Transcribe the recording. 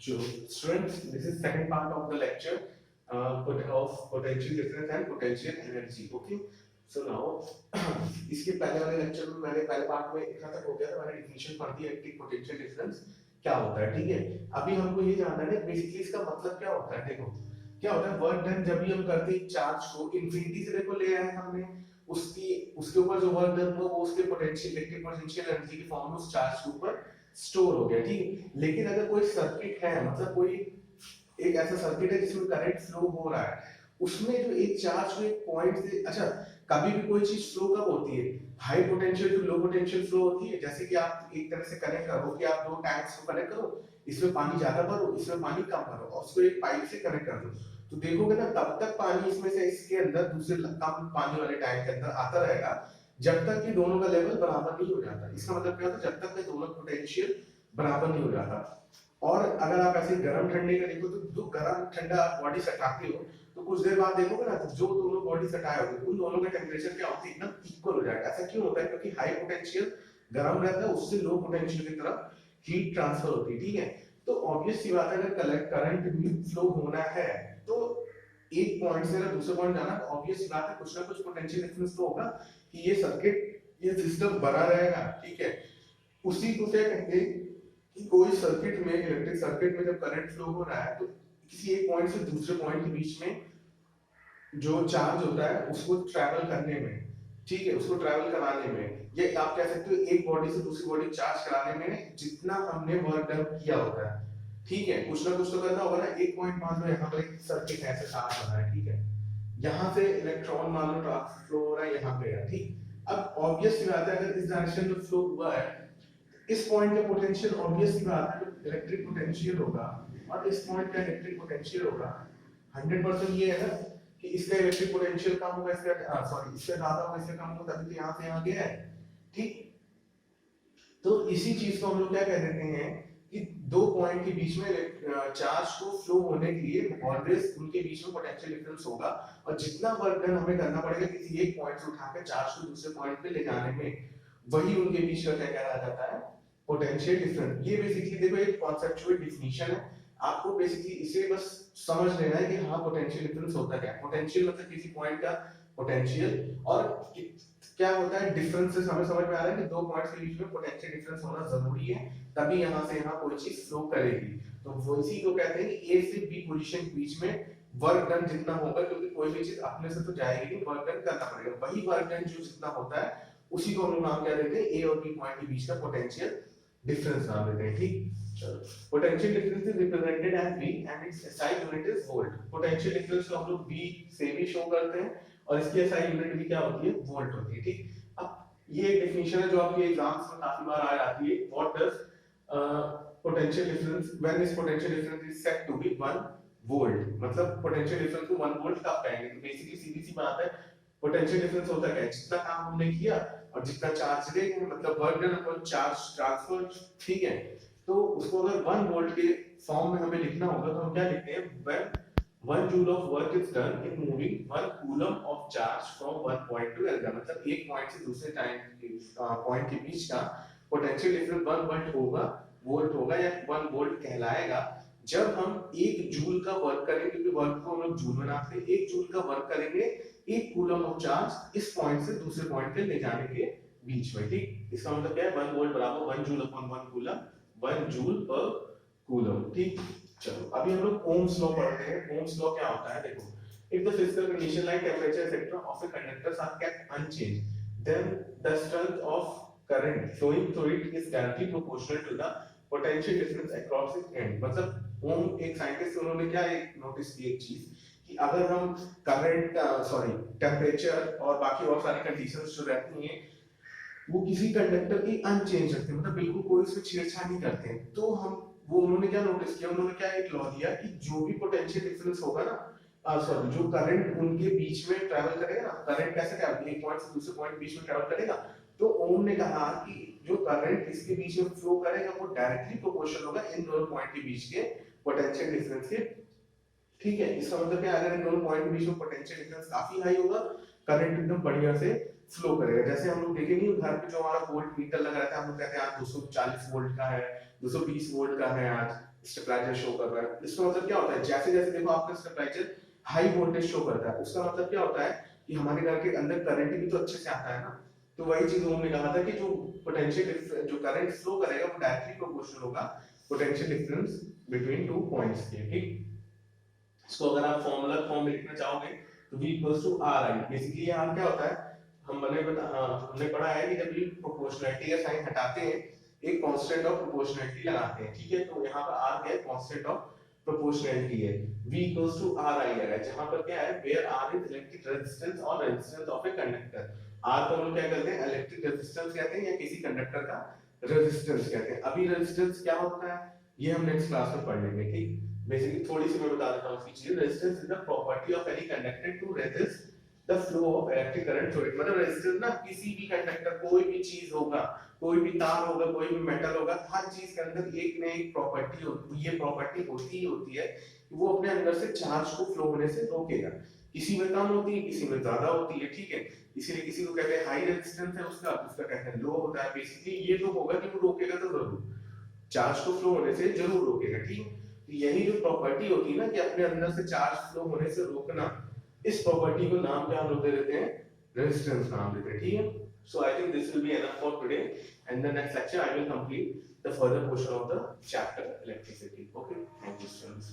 So, students, this is second part of the lecture of potential difference and potential energy. Okay. So now इसके पहले वाले lecture में मैंने पहले part में इतना तक हो गया था, मैंने डिफिनेशन पढ़ दी इलेक्ट्रिक पोटेंशियल डिफरेंस क्या होता है, ठीक है। अभी हमको ये जानना है बेसिकली इसका मतलब क्या होता है। देखो क्या होता है, वर्क डन जब भी हम करते हैं चार्ज को इन्फिनिटी से देखो ले आए हमने, उसकी उसके ऊपर जो वर्क डन हुआ वो उसके पोटेंशियल इलेक्ट्रिक पोटेंशियल एनर्जी की फॉर्म में उस चार्ज के ऊपर स्टोर हो गया, ठीक है। लेकिन अगर कोई सर्किट है, मतलब कोई एक ऐसा सर्किट है जिसमें करंट फ्लो हो रहा है, उसमें जो एक चार्ज को एक पॉइंट से, अच्छा कभी भी कोई चीज फ्लो कब होती है, high potential to low potential flow होती है। जैसे कि आप एक तरह से कनेक्ट करो कि आप दो टैंक्स को कनेक्ट करो, इसमें पानी ज्यादा भरो, इसमें पानी कम भरो, और उसको एक पाइप से कनेक्ट कर दो, तो देखोगे ना तब तक पानी इसमें से इसके अंदर दूसरे कम पानी वाले टैंक के अंदर आता रहेगा जब तक कि दोनों का लेवल बराबर नहीं हो जाता। इसका मतलब क्या होता है, जब तक कि दोनों पोटेंशियल बराबर नहीं हो जाता। और अगर आप ऐसे गर्म ठंडे का देखो, तो जो गर्म ठंडा आप बॉडी सटाते हो तो कुछ देर बाद देखोगे ना, जो दोनों बॉडी सटाए होंगे उन दोनों का टेम्परेचर क्या होता है, एकदम इक्वल हो जाएगा। ऐसा क्यों होता है, क्योंकि हाई पोटेंशियल गर्म रहता है, उससे लो पोटेंशियल की तरफ हीट ट्रांसफर होती है, ठीक है। तो ऑब्वियस सी बात है, अगर करंट भी फ्लो होना है तो एक पॉइंट से अगर दूसरे पॉइंट जाना, तो ऑब्वियस सी बात है कुछ ना कुछ पोटेंशियल डिफरेंस तो होगा कि ये सर्किट ये सिस्टम बना रहेगा, ठीक है। उसी को क्या कहते हैं कि कोई सर्किट में, इलेक्ट्रिक सर्किट में जब करंट फ्लो हो रहा है तो किसी एक पॉइंट से दूसरे पॉइंट के बीच में जो चार्ज होता है उसको ट्रैवल करने में, ठीक है, उसको ट्रैवल कराने में, ये आप कह सकते हो एक बॉडी से दूसरी बॉडी चार्ज कराने में जितना हमने वर्क डन किया होता है, ठीक है, कुछ ना कुछ तो करना होगा ना। एक पॉइंट मान लो यहाँ पर एक सर्किट ऐसे चार्ज हो रहा है, ठीक है, यहाँ से इलेक्ट्रॉन मान लो ट्रांसफर फ्लो हो रहा है यहाँ पे, ठीक। अब ऑब्वियस सी बात है अगर इस डायरेक्शन में फ्लो हुआ है, इस पॉइंट का पोटेंशियल ऑब्वियस सी बात है इलेक्ट्रिक पोटेंशियल होगा, और इस पॉइंट का इलेक्ट्रिक पोटेंशियल होगा 100%। ये है ना कि इसका इलेक्ट्रिक पोटेंशियल कम होगा, इसका सॉरी इससे ज्यादा होगा, इससे कम होगा, तभी तो यहाँ से यहाँ गया है, ठीक। तो इसी चीज को हम लोग क्या कह देते हैं कि दो पॉइंट के बीच में चार्ज को फ्लो होने के लिए ऑलवेज उनके बीच में पोटेंशियल डिफरेंस होगा, और जितना वर्क डन हमें करना पड़ेगा किसी एक पॉइंट से उठाकर चार्ज को दूसरे पॉइंट पे ले जाने में, वही उनके बीच का क्या कहा जाता है, पोटेंशियल डिफरेंस। ये बेसिकली देखो एक कॉन्सेप्चुअल डिफिनीशन है, आपको बेसिकली इसे बस समझ लेना है कि हाँ पोटेंशियल डिफरेंस होता क्या है। पोटेंशियल मतलब किसी पॉइंट का पोटेंशियल, और क्या होता है डिफरेंस से हमें समझ में आ रहा है कि दो पॉइंट्स के बीच में पोटेंशियल डिफरेंस होना जरूरी है, तभी यहाँ से यहाँ कोई चीज फ्लो करेगी। तो वो इसी को कहते हैं कि ए से बी पोजीशन के बीच में वर्क डन जितना होगा, क्योंकि कोई भी चीज अपने से तो जाएगी नहीं, वर्क डन करना पड़ेगा, वही वर्क डन जो जितना होता है उसी को हम लोग नाम क्या देते हैं, ए और बी पॉइंट के बीच का पोटेंशियल डिफरेंस नाम देते हैं, ठीक। चलो, potential difference is represented as V and its SI unit is volt. Potential difference को हम लोग V से भी शो करते हैं, और इसकी SI यूनिट भी क्या होती है, वोल्ट होती है, ठीक। अब ये एक डेफिनेशन है जो आपके एग्जाम्स में काफी बार आ जाती है, what does potential difference when is potential difference is set to be 1 volt, मतलब पोटेंशियल डिफरेंस को 1 वोल्ट कब कहेंगे। तो बेसिकली सीधी सी बात है, पोटेंशियल डिफरेंस होता क्या है, जितना काम हमने किया और जितना चार्ज ले, मतलब work done upon charge transfer, ठीक है। तो उसको अगर 1 वोल्ट के फॉर्म में हमें लिखना होगा तो हम क्या लिखते हैं, when 1 joule of work is done in moving 1 coulomb of charge from one point two another, मतलब एक पॉइंट से दूसरे पॉइंट के बीच का पोटेंशियल डिफरेंस 1 वोल्ट होगा या 1 वोल्ट कहलाएगा जब हम 1 जूल का वर्क करेंगे, क्योंकि वर्क को हम लोग जूल में नापते हैं, 1 जूल का वर्क करेंगे एक कूलम ऑफ चार्ज इस पॉइंट से दूसरे पॉइंट पे ले जाने के बीच में, ठीक। इसका मतलब क्या है, 1 वोल्ट बराबर 1 जूल अपॉन 1 कूलम, 1 जूल पर कूलम, ठीक। चलो अभी हम लोग ओम्स लॉ पढ़ते हैं। ओम्स लॉ क्या होता है, देखो, if the physical condition like temperature etc of a conductors are kept unchanged then the strength of current flowing through it is directly proportional to the potential difference across its end। मतलब ओम एक scientist, उन्होंने क्या एक notice की एक चीज कि अगर हम करंट सॉरी टेम्परेचर और बाकी और सारी कंडीशंस जो रहती हैं वो किसी कंडक्टर की अनचेंज रखते हैं, मतलब बिल्कुल कोई उसमें छेड़छाड़ नहीं करते हैं, तो हम वो उन्होंने क्या नोटिस किया, उन्होंने क्या एक लॉ दिया कि जो भी पोटेंशियल डिफरेंस होगा ना, सॉरी जो करंट उनके बीच में ट्रैवल करेगा ना, करंट कैसे ट्रैवल, एक पॉइंट से दूसरे पॉइंट बीच में ट्रैवल करेगा, तो ओम ने कहा कि जो करंट इसके बीच में फ्लो करेगा वो डायरेक्टली प्रोपोर्शनल होगा इन दोनों पॉइंट के बीच के पोटेंशियल डिफरेंस के, ठीक है। इसका मतलब क्या, अगर इन दोनों पॉइंट के बीच में पोटेंशियल डिफरेंस काफी हाई होगा, करंट एकदम बढ़िया से फ्लो करेगा। जैसे हम लोग देखेंगे घर पे जो हमारा वोल्ट मीटर लगा रहता है, हम लोग कहते हैं 240 वोल्ट का है, 220 वोल्ट का है आज स्टेबलाइजर शो कर रहा है। इसका मतलब क्या होता है, जैसे जैसे देखो आपका स्टेबलाइजर हाई वोल्टेज शो करता है, उसका मतलब क्या होता है कि हमारे घर के अंदर करंट भी तो अच्छे से आता है ना। तो वही चीज हमने कहा था कि जो पोटेंशियल जो करंट फ्लो करेगा वो डायरेक्टली प्रोपोर्शनल होगा potential difference between two points के। ठीक, इसको अगर आप फॉर्मूला फॉर्म में लिखना चाहोगे तो v equals to r i। Basically ये r क्या होता है, हमने पढ़ा है कि जब भी प्रोपोर्शनलिटी का साइन हटाते हैं एक कांस्टेंट ऑफ प्रोपोर्शनलिटी लगाते हैं। ठीक है, तो यहाँ पर r क्या है, कांस्टेंट ऑफ प्रोपोर्शनलिटी है। v equals to r i है, जहाँ पर क्या है, where r is electric resistance और resistance of a conductor. r को हम लोग क्या कहते हैं, इलेक्ट्रिक रेजिस्टेंस कहते हैं या किसी कंडक्टर का रेजिस्टेंस कहते हैं। अभी रेजिस्टेंस क्या होता है ये हम नेक्स्ट क्लास में पढ़ लेंगे। ठीक, बेसिकली थोड़ी सी मैं बता देता हूँ इसकी चीज। Resistance is the property of any conductor to resist the flow of electric current through it. मतलब रेजिस्टेंस ना किसी भी कंडक्टर, कोई भी चीज होगा, कोई भी तार होगा, कोई भी मेटल होगा, हर चीज के अंदर एक न एक प्रॉपर्टी होती है। ये प्रॉपर्टी होती ही होती है कि वो अपने अंदर से चार्ज को फ्लो होने से रोकेगा। किसी में कम होती है, किसी में ज्यादा होती है। ठीक है, इसीलिए किसी को कहते हैं हाई रेजिस्टेंस है उसका, उसका कहते हैं लो होता है। बेसिकली ये तो होगा कि वो रोकेगा तो जरूर, चार्ज को फ्लो होने से जरूर रोकेगा। ठीक, यही जो प्रॉपर्टी होती है ना कि अपने अंदर से चार्ज फ्लो होने से रोकना, इस प्रॉपर्टी को नाम क्या हम लोग दे देते हैं, रेजिस्टेंस नाम देते हैं। ठीक है, so I think this will be enough for today, and the next lecture I will complete the further portion of the chapter electricity. Okay, thank you students.